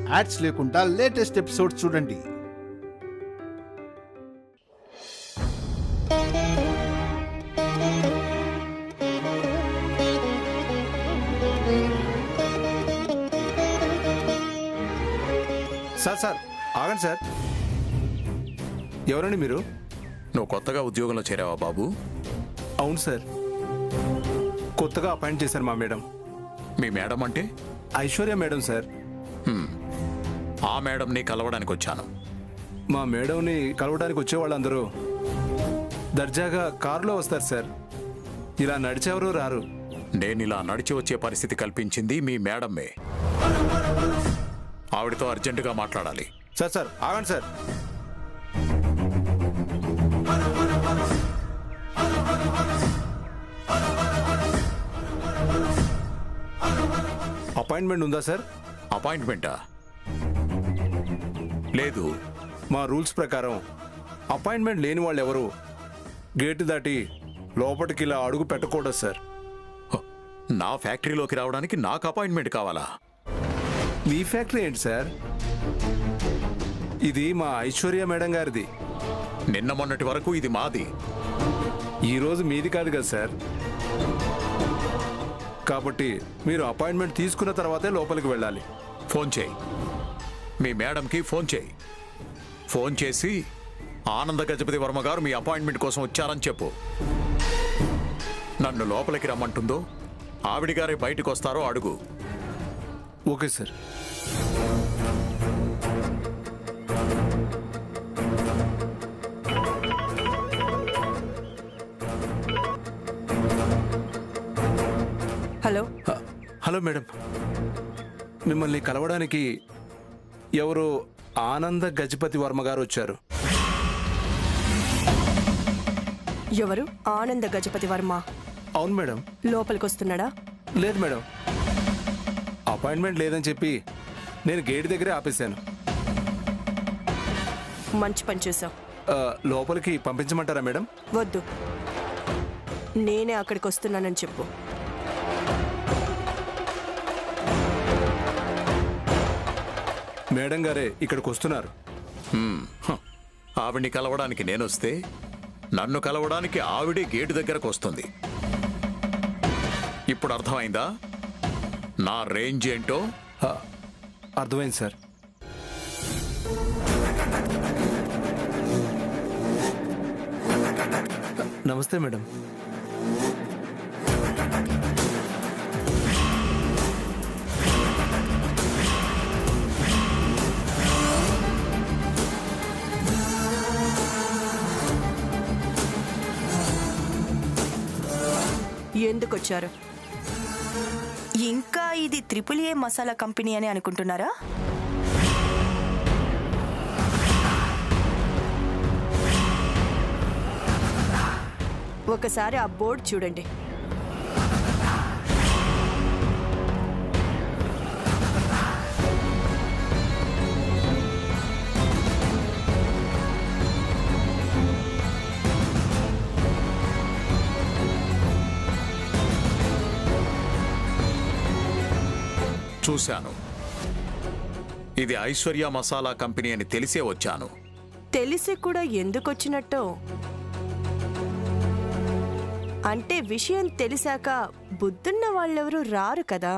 Ads లేకుండా latest episodes చూడండి. Sir sir ఆగండి సార్. ఎవరండి మీరు? నువ్వు కొత్తగా ఉద్యోగంలో చేరావా బాబు? అవును సార్, కొత్తగా అపాయింట్ చేశారు మా మేడం. మీ మేడం అంటే? Aishwarya madam sir. ఆ మేడంని కలవడానికి వచ్చాను. మా మేడంని కలవడానికి వచ్చేవాళ్ళందరూ దర్జాగా కారులో వస్తారు సార్, ఇలా నడిచేవరూ రారు. నేను ఇలా నడిచి వచ్చే పరిస్థితి కల్పించింది మీ మేడమ్మే. ఆవిడతో అర్జెంటుగా మాట్లాడాలి. సార్ సార్ ఆగండి సార్. అపాయింట్మెంట్ ఉందా సార్? అపాయింట్మెంటా? లేదు. మా రూల్స్ ప్రకారం అపాయింట్మెంట్ లేని వాళ్ళు ఎవరు గేటు దాటి లోపలికి ఇలా అడుగు పెట్టకూడదు సార్. నా ఫ్యాక్టరీలోకి రావడానికి నాకు అపాయింట్మెంట్ కావాలా? మీ ఫ్యాక్టరీ ఏంటి సార్? ఇది మా ఐశ్వర్య మేడం గారిది. నిన్న మొన్నటి వరకు ఇది మాది. ఈరోజు మీది కాదు కదా సార్. కాబట్టి మీరు అపాయింట్మెంట్ తీసుకున్న తర్వాతే లోపలికి వెళ్ళాలి. ఫోన్ చేయి, మీ మేడంకి ఫోన్ చేయి. ఫోన్ చేసి ఆనంద గజపతి వర్మ గారు మీ అపాయింట్మెంట్ కోసం వచ్చారని చెప్పు. నన్ను లోపలికి రమ్మంటుందో ఆవిడ గారే బయటకు వస్తారో అడుగు. Okay sir. Hello. Hello madam, మిమ్మల్ని కలవడానికి ఎవరు ఆనంద గజపతి వర్మ గారు వచ్చారు. ఎవరు ఆనంద గజపతి వర్మ? అవును మేడం. లోపలికి వస్తున్నాడా? లేదు మేడం, అపాయింట్మెంట్ లేదని చెప్పి నేను గేట్ దగ్గరే ఆపేశాను. మంచి పని చేశావు. లోపలికి పంపించమంటారా మేడం? వద్దు, నేనే అక్కడికి వస్తున్నానని చెప్పు. మేడం గారే ఇక్కడికి వస్తున్నారు. ఆవిడ్ని కలవడానికి నేనొస్తే నన్ను కలవడానికి ఆవిడే గేటు దగ్గరకు వస్తుంది. ఇప్పుడు అర్థమైందా నా రేంజ్ ఏంటో? అర్థమైంది సార్. నమస్తే మేడం. ఎందుకు వచ్చారు? ఇంకా ఇది AAA మసాలా కంపెనీ అని అనుకుంటున్నారా? ఒకసారి ఆ బోర్డు చూడండి. చూశాను. ఇది ఐశ్వర్య మసాలా కంపెనీ అని తెలిసే వచ్చాను. తెలిసి కూడా ఎందుకు వచ్చినట్టు? అంటే విషయం తెలిసాక బుద్ధున్న వాళ్ళెవరూ రారు కదా.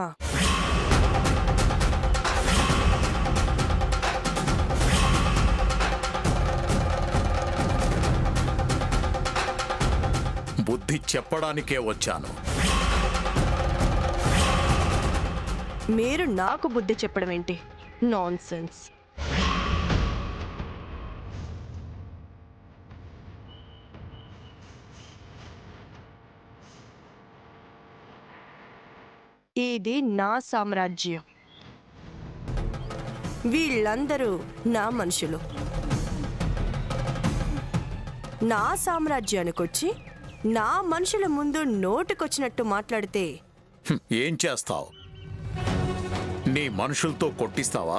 బుద్ధి చెప్పడానికే వచ్చాను. మీరు నాకు బుద్ధి చెప్పడం ఏంటి? నాన్సెన్స్. ఇది నా సామ్రాజ్యం. వీళ్ళందరూ నా మనుషులు. నా సామ్రాజ్యానికొచ్చి నా మనుషుల ముందు నోటికొచ్చినట్టు మాట్లాడితే ఏం చేస్తావు? నీ మనుషులతో కొట్టిస్తావా?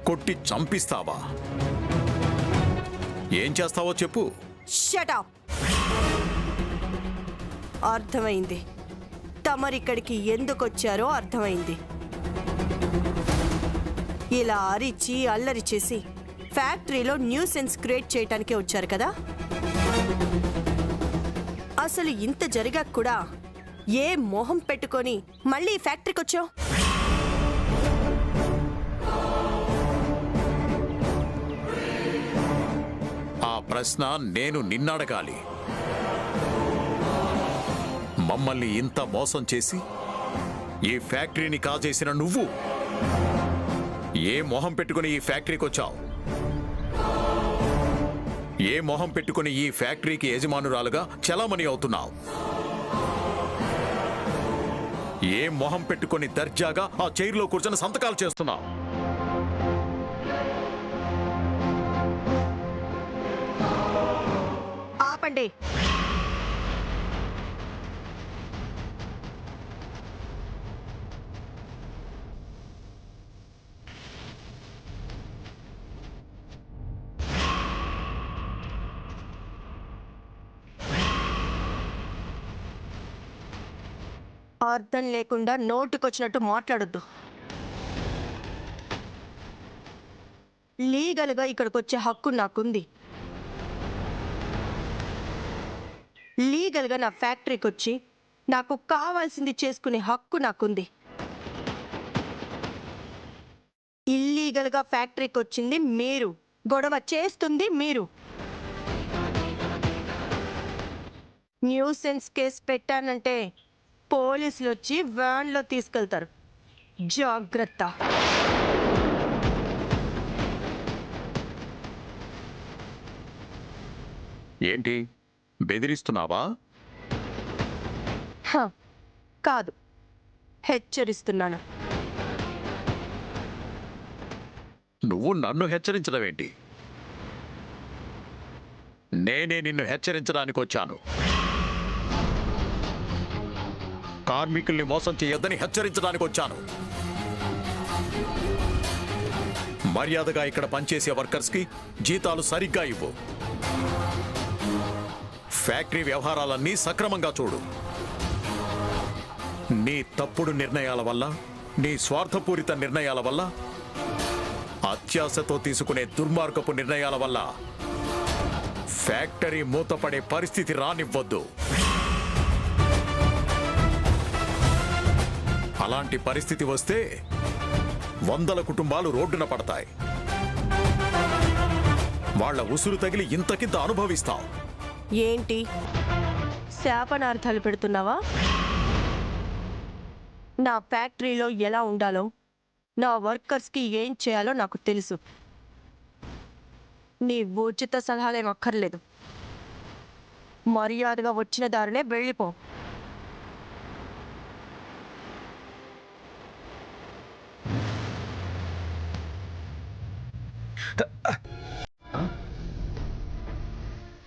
కొట్టి చంపిస్తావా? ఏం చేస్తావో చెప్పు. Shut up. అర్థమైంది. తమరిక్కడికి ఎందుకొచ్చారో అర్థమైంది. ఇలా అరిచి అల్లరి చేసి ఫ్యాక్టరీలో న్యూసెన్స్ క్రియేట్ చేయటానికే వచ్చారు కదా? అసలు ఇంత జరిగాక కూడా ఏ మొహం పెట్టుకొని మళ్ళీ ఈ ఫ్యాక్టరీకి వచ్చావు? ఆ ప్రశ్న నేను నిన్నడగాలి. మమ్మల్ని ఇంత మోసం చేసి ఈ ఫ్యాక్టరీని కాజేసిన నువ్వు ఏ మొహం పెట్టుకుని ఈ ఫ్యాక్టరీకి వచ్చావు? ఏ మొహం పెట్టుకుని ఈ ఫ్యాక్టరీకి యజమానురాలుగా చలామణి అవుతున్నావు? ఏ మొహం పెట్టుకుని దర్జాగా ఆ చైర్లో కూర్చొని సంతకాలు చేస్తున్నావు? ఆపండి. అర్థం లేకుండా నోటికొచ్చినట్టు మాట్లాడొద్దు. లీగల్గా ఇక్కడికి వచ్చే హక్కు నాకుంది. లీగల్గా నా ఫ్యాక్టరీకి వచ్చి నాకు కావాల్సింది చేసుకునే హక్కు నాకుంది. ఇల్లీగల్గా ఫ్యాక్టరీకి వచ్చింది మీరు, గొడవ చేస్తుంది మీరు. న్యూసెన్స్ కేసు పెట్టానంటే పోలీసులు వచ్చి వ్యాన్లో తీసుకెళ్తారు. జాగ్రత్త. ఏంటి బెదిరిస్తున్నావా? కాదు, హెచ్చరిస్తున్నాను. నువ్వు నన్ను హెచ్చరించడం ఏంటి? నేనే నిన్ను హెచ్చరించడానికి వచ్చాను. కార్మికుల్ని మోసం చేయొద్దని హెచ్చరించడానికి వచ్చాను. మర్యాదగా ఇక్కడ పనిచేసే వర్కర్స్కి జీతాలు సరిగ్గా ఇవ్వు. ఫ్యాక్టరీ వ్యవహారాలన్నీ సక్రమంగా చూడు. నీ తప్పుడు నిర్ణయాల వల్ల, నీ స్వార్థపూరిత నిర్ణయాల వల్ల, అత్యాశతో తీసుకునే దుర్మార్గపు నిర్ణయాల వల్ల ఫ్యాక్టరీ మూతపడే పరిస్థితి రానివ్వద్దు. అలాంటి పరిస్థితి వస్తే 100 కుటుంబాలు రోడ్డున పడతాయి. వాళ్ళ ఉసురు తగిలి ఇంతకింత అనుభవిస్తావు. ఏంటి శాపనార్థాలు పెడుతున్నావా? నా ఫ్యాక్టరీలో ఎలా ఉండాలో, నా వర్కర్స్కి ఏం చేయాలో నాకు తెలుసు. నీ ఉచిత సలహాలేం అక్కర్లేదు. మర్యాదగా వచ్చిన దారినే వెళ్ళిపో.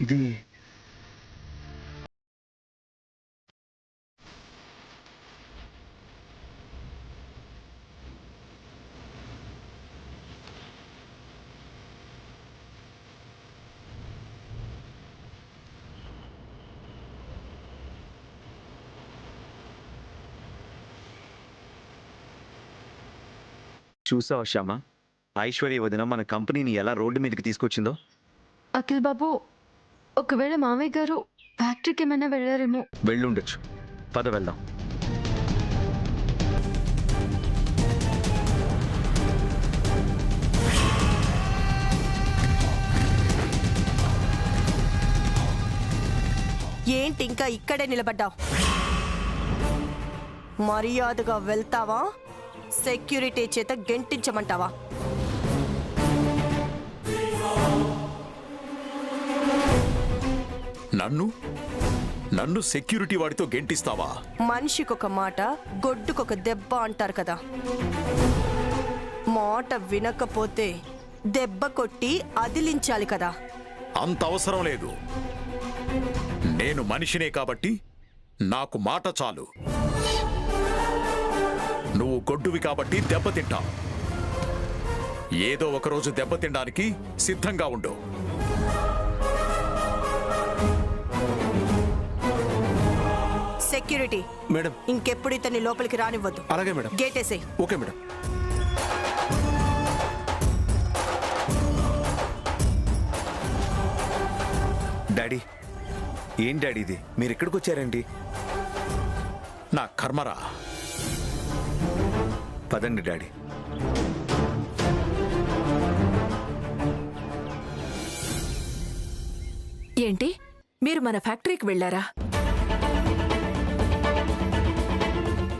ఇది చూసావా శ్యామ, ఐశ్వర్య వదిన మన కంపెనీని ఎలా రోడ్డు మీదకి తీసుకొచ్చిందో? అఖిల్ బాబు, ఒకవేళ మామయ్య గారు ఫ్యాక్టరీకి ఏమైనా వెళ్ళారేమో. వెళ్ళుండొచ్చు. పద వెళ్దాం. ఏంటి ఇంకా ఇక్కడే నిలబడ్డావు? మర్యాదగా వెళ్తావా, సెక్యూరిటీ చేత గెంటించమంటావా? నన్ను సెక్యూరిటీ వాడితో గెంటిస్తావా? మనిషికొక మాట, గొడ్డుకొక దెబ్బ అంటారు కదా. మాట వినకపోతే దెబ్బ కొట్టి అదిలించాలి కదా. అంత అవసరం లేదు. నేను మనిషినే కాబట్టి నాకు మాట చాలు. నువ్వు గొడ్డువి కాబట్టి దెబ్బతింటావు. ఏదో ఒకరోజు దెబ్బతినడానికి సిద్ధంగా ఉండు. Security madam. ఇంకెప్పుడు ఇతన్ని లోపలికి రానివ్వద్దు. అలాగే మేడం. గేట్ వేసేయ్. Okay madam. డాడీ ఏం డాడీ ఇది? మీరు ఎక్కడికి వచ్చారండి? నా కర్మరా. పదండి డాడీ. ఏంటి, మీరు మన ఫ్యాక్టరీకి వెళ్ళారా?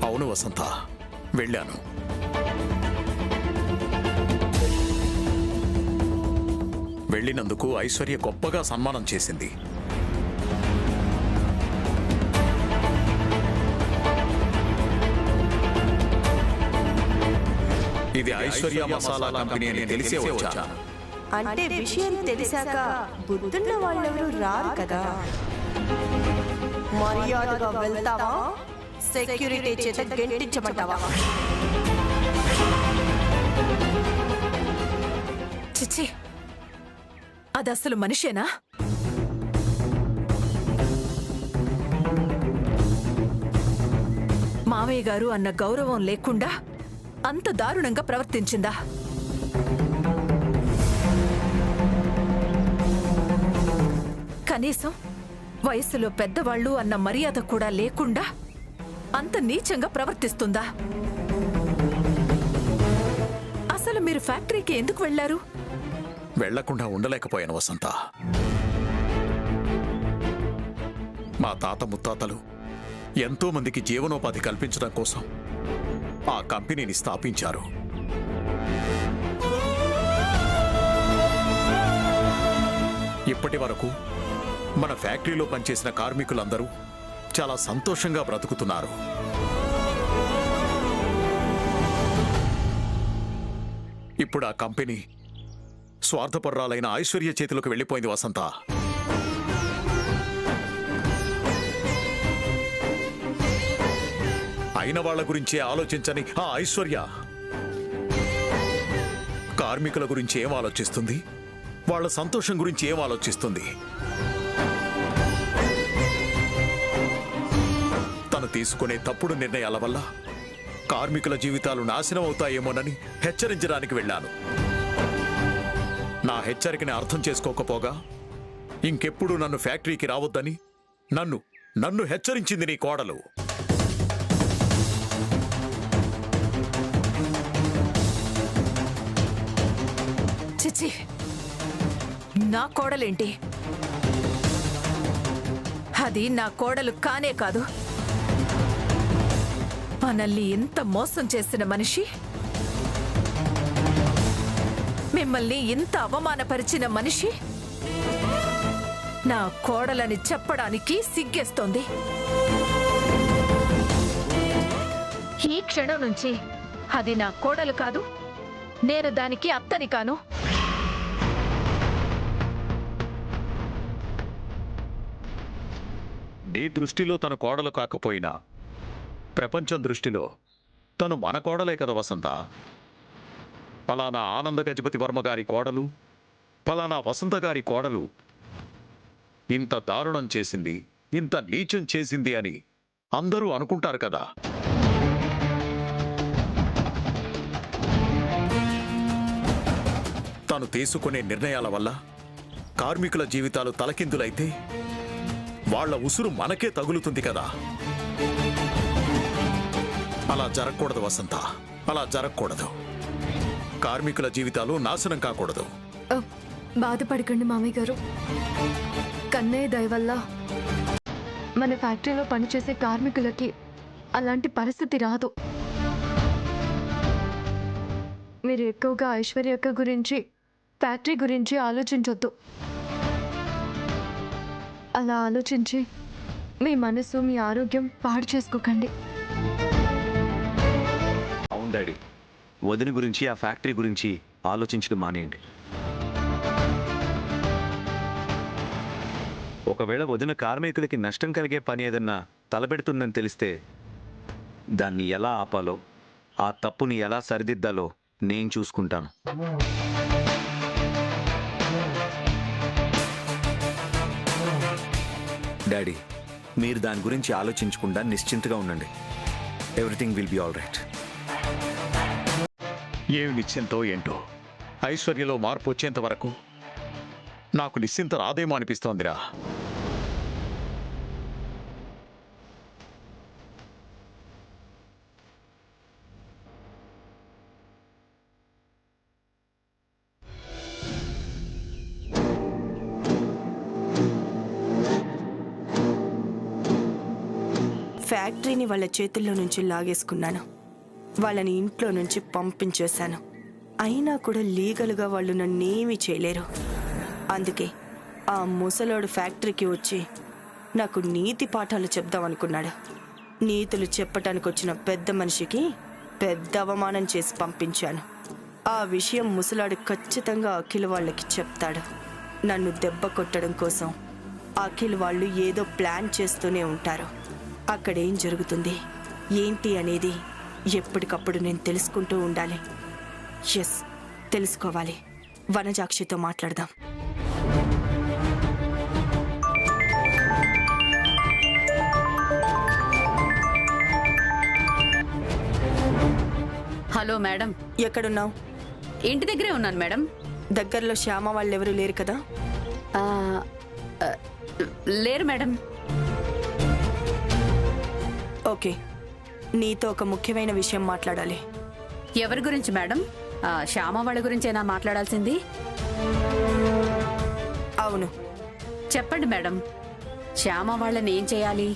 అవును వసంత, వెళ్ళాను. వెళ్ళినందుకు ఐశ్వర్య గొప్పగా సన్మానం చేసింది. ఇది ఐశ్వర్య మసాలా కంపెనీ అని తెలిసే వచ్చాను. అంటే విషయం తెలిసాక బుద్ధున్న వాళ్ళెవరూ రారు కదా. మర్యాదగా వెళ్తావా, సెక్యూరిటీ చేత గెంటించమంటావా? చిచ్చి, అది అసలు మనిషేనా? మావయ్య గారు అన్న గౌరవం లేకుండా అంత దారుణంగా ప్రవర్తించిందా? కనీసం వయసులో పెద్దవాళ్ళు అన్న మర్యాద కూడా లేకుండా అంత నీచంగా ప్రవర్తిస్తుందా? అసలు మీరు ఫ్యాక్టరీకి ఎందుకు వెళ్లారు? వెళ్లకుండా ఉండలేకపోయాను వసంత. మా తాత ముత్తాతలు ఎంతో మందికి జీవనోపాధి కల్పించడం కోసం ఆ కంపెనీని స్థాపించారు. ఇప్పటి వరకు మన ఫ్యాక్టరీలో పనిచేసిన కార్మికులందరూ చాలా సంతోషంగా బ్రతుకుతున్నారు. ఇప్పుడు ఆ కంపెనీ స్వార్థపర్రాలైన ఐశ్వర్య చేతిలోకి వెళ్ళిపోయింది వసంత. అయిన వాళ్ల గురించే ఆలోచించని ఆ ఐశ్వర్య కార్మికుల గురించి ఏం ఆలోచిస్తుంది? వాళ్ళ సంతోషం గురించి ఏం ఆలోచిస్తుంది? తను తీసుకునే తప్పుడు నిర్ణయాల వల్ల కార్మికుల జీవితాలు నాశనం అవుతాయేమోనని హెచ్చరించడానికి వెళ్ళాను. నా హెచ్చరికని అర్థం చేసుకోకపోగా ఇంకెప్పుడు నన్ను ఫ్యాక్టరీకి రావద్దని నన్ను హెచ్చరించింది నీ కోడలు. చిచ్చి, నా కోడలేంటి? అది నా కోడలు కానే కాదు. మనల్ని ఎంత మోసం చేసిన మనిషి, మిమ్మల్ని ఇంత అవమానపరిచిన మనిషి నా కోడలని చెప్పడానికి సిగ్గేస్తోంది. ఈ క్షణం నుంచి అది నా కోడలు కాదు, నేను దానికి అత్తని కాను. నీ దృష్టిలో తన కోడలు కాకపోయినా ప్రపంచం దృష్టిలో తను మన కోడలే కదా వసంత. పలానా ఆనంద గజపతి వర్మ గారి కోడలు, పలానా వసంత గారి కోడలు ఇంత దారుణం చేసింది, ఇంత నీచం చేసింది అని అందరూ అనుకుంటారు కదా. తను తీసుకునే నిర్ణయాల వల్ల కార్మికుల జీవితాలు తలకిందులైతే వాళ్ళ ఉసురు మనకే తగులుతుంది కదా. అలా జరగకూడదు వసంత, అలా జరగకూడదు. కార్మికుల జీవితాలు నాశనం కాకూడదు. బాధపడకండి మామయ్య గారు. కన్నయ్య దయ వల్ల మన ఫ్యాక్టరీలో పనిచేసే కార్మికులకి అలాంటి పరిస్థితి రాదు. మీరు ఎక్కువగా ఐశ్వర్య అక్క గురించి, ఫ్యాక్టరీ గురించి ఆలోచించొద్దు. అలా ఆలోచించి మీ మనసు, మీ ఆరోగ్యం పాడు చేసుకోకండి. అవును డాడీ, వదిన గురించి, ఆ ఫ్యాక్టరీ గురించి ఆలోచించడం మానేయండి. ఒకవేళ వదిన కార్మికులకి నష్టం కలిగే పని ఏదన్నా తలపెడుతుందని తెలిస్తే దాన్ని ఎలా ఆపాలో, ఆ తప్పుని ఎలా సరిదిద్దాలో నేను చూసుకుంటాను. డాడీ, మీరు దాని గురించి ఆలోచించకుండా నిశ్చింతగా ఉండండి. Everything will be all right. ఏమి నిశ్చింతో ఏంటో ఐశ్వర్యలో మార్పు వచ్చేంత వరకు నాకు నిశ్చింత రాదేమో అనిపిస్తోందిరా. ఫ్యాక్టరీని వాళ్ళ చేతుల్లో నుంచి లాగేసుకున్నాను. వాళ్ళని ఇంట్లో నుంచి పంపించేశాను. అయినా కూడా లీగల్గా వాళ్ళు నన్నేమీ చేయలేరు. అందుకే ఆ ముసలోడు ఫ్యాక్టరీకి వచ్చి నాకు నీతి పాఠాలు చెప్దామనుకున్నాడు. నీతులు చెప్పటానికి వచ్చిన పెద్ద మనిషికి పెద్ద అవమానం చేసి పంపించాను. ఆ విషయం ముసలాడు ఖచ్చితంగా అఖిల్ వాళ్ళకి చెప్తాడు. నన్ను దెబ్బ కొట్టడం కోసం అఖిల్ వాళ్ళు ఏదో ప్లాన్ చేస్తూనే ఉంటారు. అక్కడేం జరుగుతుంది ఏంటి అనేది ఎప్పటికప్పుడు నేను తెలుసుకుంటూ ఉండాలి. ఎస్, తెలుసుకోవాలి. వనజాక్షితో మాట్లాడదాం. హలో మేడం, ఎక్కడున్నావు? ఇంటి దగ్గరే ఉన్నాను మేడం. దగ్గరలో శ్యామ వాళ్ళెవరూ లేరు కదా? ఆ, ఆ, లేరు మేడం. ఓకే, నీతో ఒక ముఖ్యమైన విషయం మాట్లాడాలి. ఎవరి గురించి మేడం? శ్యామ వాళ్ళ గురించేనా మాట్లాడాల్సింది? అవును, చెప్పండి మేడం. శ్యామ వాళ్ళని ఏం చేయాలి?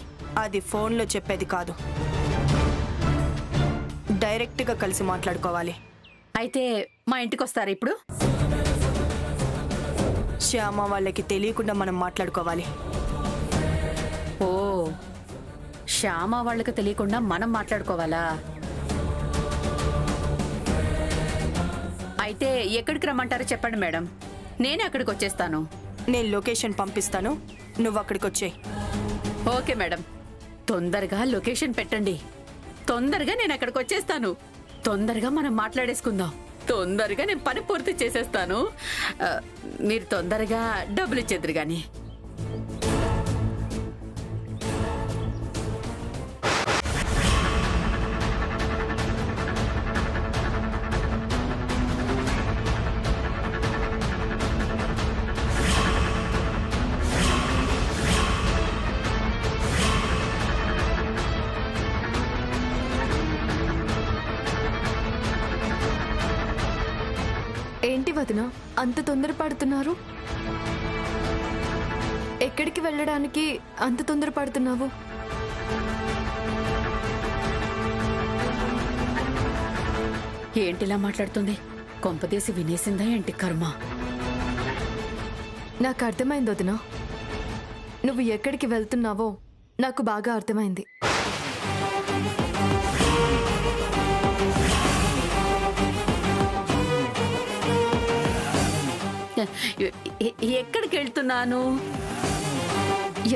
అది ఫోన్లో చెప్పేది కాదు, డైరెక్ట్గా కలిసి మాట్లాడుకోవాలి. అయితే మా ఇంటికి వస్తారా ఇప్పుడు? శ్యామ వాళ్ళకి తెలియకుండా మనం మాట్లాడుకోవాలి. ఓ, శ్యామ వాళ్ళకి తెలియకుండా మనం మాట్లాడుకోవాలా? అయితే ఎక్కడికి రమ్మంటారో చెప్పండి మేడం, నేనే అక్కడికి వచ్చేస్తాను. నేను లొకేషన్ పంపిస్తాను, నువ్వు అక్కడికి వచ్చేయ్. ఓకే మేడం, తొందరగా లొకేషన్ పెట్టండి. తొందరగా నేను అక్కడికి వచ్చేస్తాను. తొందరగా మనం మాట్లాడేసుకుందాం. తొందరగా నేను పని పూర్తి చేసేస్తాను. మీరు తొందరగా డబ్బులు ఇచ్చేద్దరు గాని. ఏంటి వదిన అంత తొందరపడుతున్నారు? ఎక్కడికి వెళ్ళడానికి అంత తొందరపడుతున్నావు? ఏంటిలా మాట్లాడుతుంది? కొంపదీసి వినేసిందా ఏంటి కర్మ? నాకు అర్థమైంది వదిన, నువ్వు ఎక్కడికి వెళ్తున్నావో నాకు బాగా అర్థమైంది. ఎక్కడికి వెళ్తున్నాను?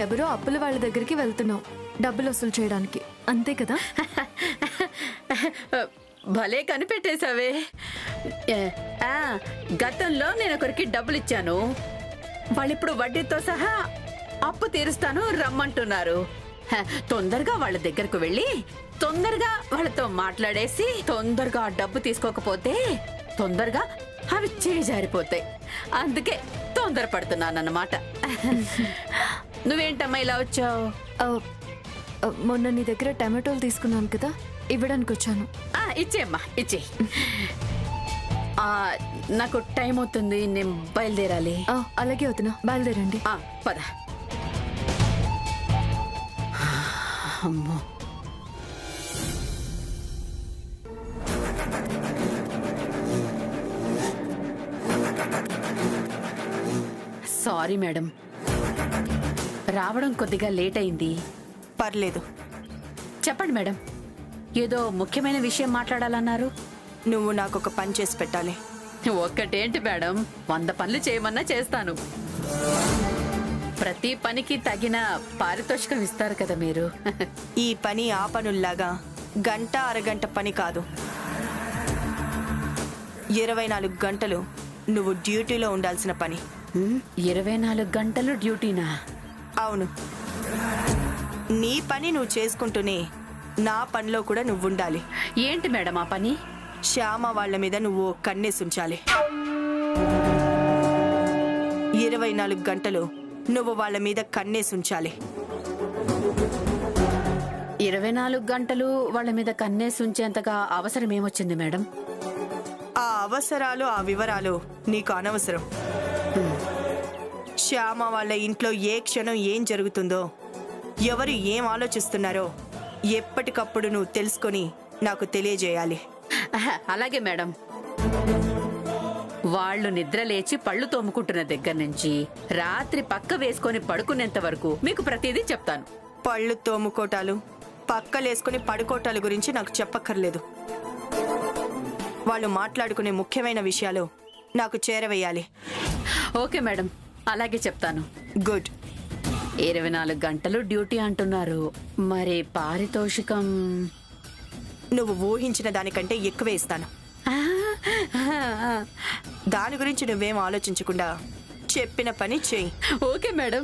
ఎవరో అప్పుల వాళ్ళ దగ్గరికి వెళ్తున్నావు డబ్బులు వసూలు చేయడానికి, అంతే కదా? భలే కనిపెట్టేశావే. గతంలో నేను ఒకరికి డబ్బులు ఇచ్చాను. వాళ్ళిప్పుడు వడ్డీతో సహా అప్పు తీరుస్తాను రమ్మంటున్నారు. తొందరగా వాళ్ళ దగ్గరకు వెళ్ళి తొందరగా వాళ్ళతో మాట్లాడేసి తొందరగా ఆ డబ్బు తీసుకోకపోతే తొందరగా అవి చేజారిపోతాయి. అందుకే తొందరపడుతున్నానన్నమాట. నువ్వేంటమ్మా ఇలా వచ్చావు? మొన్న నీ దగ్గర టమాటోలు తీసుకున్నాను కదా, ఇవ్వడానికి వచ్చాను. ఇచ్చేయమ్మా, ఇచ్చే. నాకు టైం అవుతుంది, నేను బయలుదేరాలి. అలాగే వదినా, బయలుదేరండి. పద. అమ్మో, సారీ మేడం, రావడం కొద్దిగా లేట్ అయింది. పర్లేదు, చెప్పండి మేడం. ఏదో ముఖ్యమైన విషయం మాట్లాడాలన్నారు. నువ్వు నాకు ఒక పని చేసి పెట్టాలి. ఒక్కటేంటి మేడం, 100 పనులు చేయమన్నా చేస్తాను. ప్రతి పనికి తగిన పారితోషికం ఇస్తారు కదా మీరు. ఈ పని ఆ పనుల్లాగా గంట అరగంట పని కాదు. 24 గంటలు నువ్వు డ్యూటీలో ఉండాల్సిన పని. 24 గంటలు డ్యూటీనా? అవును, నీ పని నువ్వు చేసుకుంటూనే నా పనిలో కూడా నువ్వు ఉండాలి. ఏంటి మేడం ఆ పని? శ్యామ వాళ్ళ మీద నువ్వు కన్నేసి ఉంచాలి. 24 గంటలు నువ్వు వాళ్ళ మీద కన్నేసి ఉంచాలి. 24 గంటలు వాళ్ళ మీద కన్నేసి ఉంచేంతగా అవసరం ఏమొచ్చింది మేడం? ఆ అవసరాలు, ఆ వివరాలు నీకు అనవసరం. శ్యామ వాళ్ళ ఇంట్లో ఏ క్షణం ఏం జరుగుతుందో, ఎవరు ఏం ఆలోచిస్తున్నారో ఎప్పటికప్పుడు నువ్వు తెలుసుకొని నాకు తెలియజేయాలి. అలాగే మేడం. వాళ్ళు నిద్ర లేచి పళ్ళు తోముకుంటున్న దగ్గర నుంచి రాత్రి పక్క వేసుకొని పడుకునేంత వరకు మీకు ప్రతిదీ చెప్తాను. పళ్ళు తోముకోటాలు, పక్కలేసుకుని పడుకోటాల గురించి నాకు చెప్పక్కర్లేదు. వాళ్ళు మాట్లాడుకునే ముఖ్యమైన విషయాలు నాకు చేరవేయాలి. ఓకే మేడం, అలాగే చెప్తాను. గుడ్. 24 గంటలు డ్యూటీ అంటున్నారు, మరి పారితోషికం? నువ్వు ఊహించిన దానికంటే ఎక్కువే ఇస్తాను. దాని గురించి నువ్వేం ఆలోచించకుండా చెప్పిన పని చెయ్యి. Okay madam.